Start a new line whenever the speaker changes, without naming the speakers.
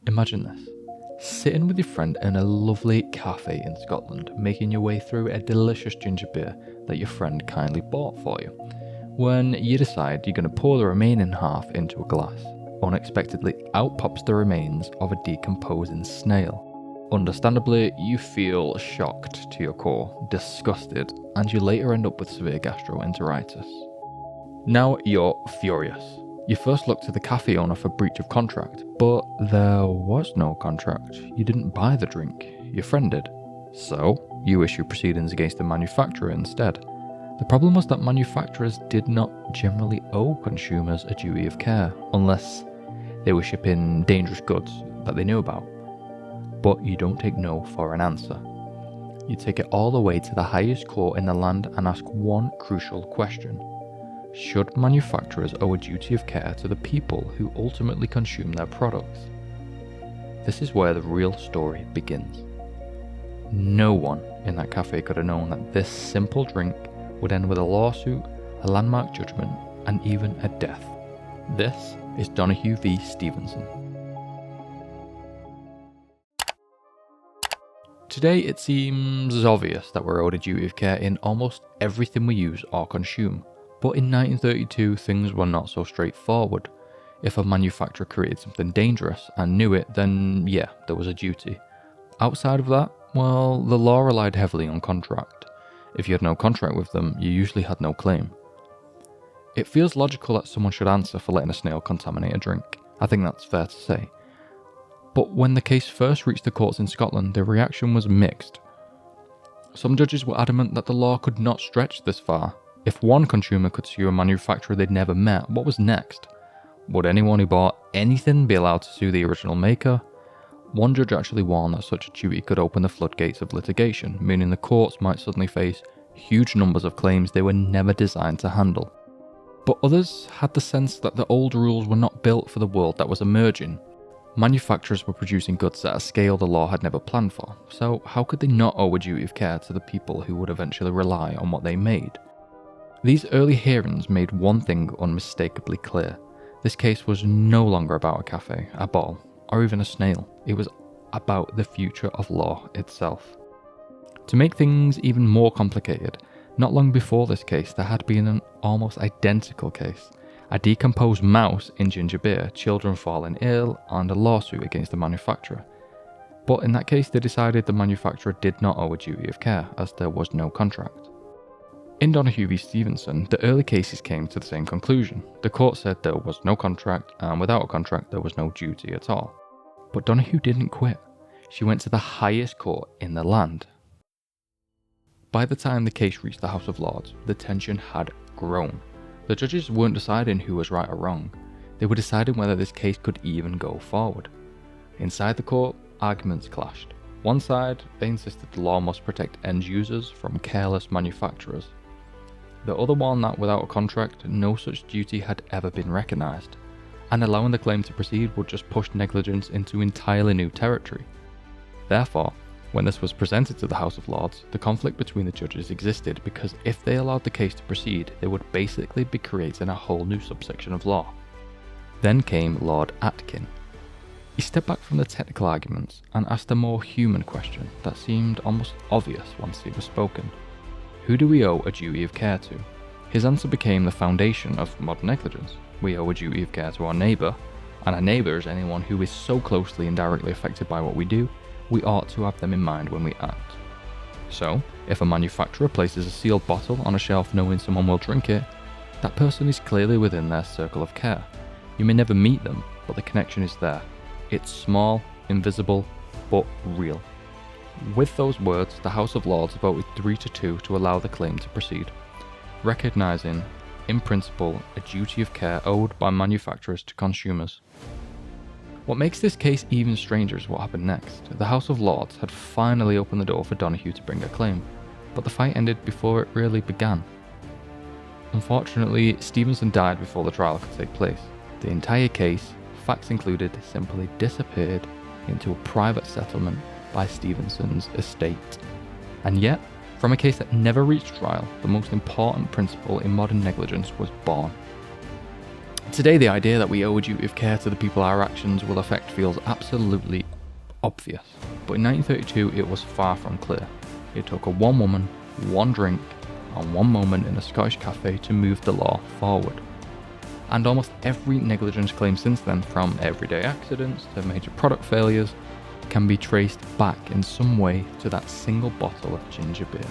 Imagine this. Sitting with your friend in a lovely cafe in Scotland, making your way through a delicious ginger beer that your friend kindly bought for you. When you decide you're going to pour the remaining half into a glass, unexpectedly out pops the remains of a decomposing snail. Understandably, you feel shocked to your core, disgusted, and you later end up with severe gastroenteritis. Now you're furious. You first look to the cafe owner for breach of contract, but there was no contract. You didn't buy the drink, your friend did. So, you issue proceedings against the manufacturer instead. The problem was that manufacturers did not generally owe consumers a duty of care, unless they were shipping dangerous goods that they knew about. But you don't take no for an answer. You take it all the way to the highest court in the land and ask one crucial question. Should manufacturers owe a duty of care to the people who ultimately consume their products? This is where the real story begins. No one in that cafe could have known that this simple drink would end with a lawsuit, a landmark judgment, and even a death. This is Donoghue v. Stevenson. Today it seems obvious that we're owed a duty of care in almost everything we use or consume. But in 1932, things were not so straightforward. If a manufacturer created something dangerous and knew it, then yeah, there was a duty. Outside of that, well, the law relied heavily on contract. If you had no contract with them, you usually had no claim. It feels logical that someone should answer for letting a snail contaminate a drink. I think that's fair to say. But when the case first reached the courts in Scotland, the reaction was mixed. Some judges were adamant that the law could not stretch this far. If one consumer could sue a manufacturer they'd never met, what was next? Would anyone who bought anything be allowed to sue the original maker? One judge actually warned that such a duty could open the floodgates of litigation, meaning the courts might suddenly face huge numbers of claims they were never designed to handle. But others had the sense that the old rules were not built for the world that was emerging. Manufacturers were producing goods at a scale the law had never planned for, so how could they not owe a duty of care to the people who would eventually rely on what they made? These early hearings made one thing unmistakably clear. This case was no longer about a cafe, a ball, or even a snail. It was about the future of law itself. To make things even more complicated, not long before this case there had been an almost identical case. A decomposed mouse in ginger beer, children falling ill, and a lawsuit against the manufacturer. But in that case they decided the manufacturer did not owe a duty of care, as there was no contract. In Donoghue v. Stevenson, the early cases came to the same conclusion. The court said there was no contract, and without a contract there was no duty at all. But Donoghue didn't quit. She went to the highest court in the land. By the time the case reached the House of Lords, the tension had grown. The judges weren't deciding who was right or wrong. They were deciding whether this case could even go forward. Inside the court, arguments clashed. One side, they insisted the law must protect end users from careless manufacturers. The other one that without a contract, no such duty had ever been recognised, and allowing the claim to proceed would just push negligence into entirely new territory. Therefore, when this was presented to the House of Lords, the conflict between the judges existed because if they allowed the case to proceed, they would basically be creating a whole new subsection of law. Then came Lord Atkin. He stepped back from the technical arguments and asked a more human question that seemed almost obvious once it was spoken. Who do we owe a duty of care to? His answer became the foundation of modern negligence. We owe a duty of care to our neighbour, and a neighbour is anyone who is so closely and directly affected by what we do, we ought to have them in mind when we act. So, if a manufacturer places a sealed bottle on a shelf knowing someone will drink it, that person is clearly within their circle of care. You may never meet them, but the connection is there. It's small, invisible, but real. With those words, the House of Lords voted 3-2 to allow the claim to proceed, recognising, in principle, a duty of care owed by manufacturers to consumers. What makes this case even stranger is what happened next. The House of Lords had finally opened the door for Donoghue to bring a claim, but the fight ended before it really began. Unfortunately, Stevenson died before the trial could take place. The entire case, facts included, simply disappeared into a private settlement by Stevenson's estate. And yet, from a case that never reached trial, the most important principle in modern negligence was born. Today, the idea that we owe a duty of care to the people our actions will affect feels absolutely obvious, but in 1932 it was far from clear. It took a one woman, one drink, and one moment in a Scottish cafe to move the law forward. And almost every negligence claim since then, from everyday accidents to major product failures, can be traced back in some way to that single bottle of ginger beer.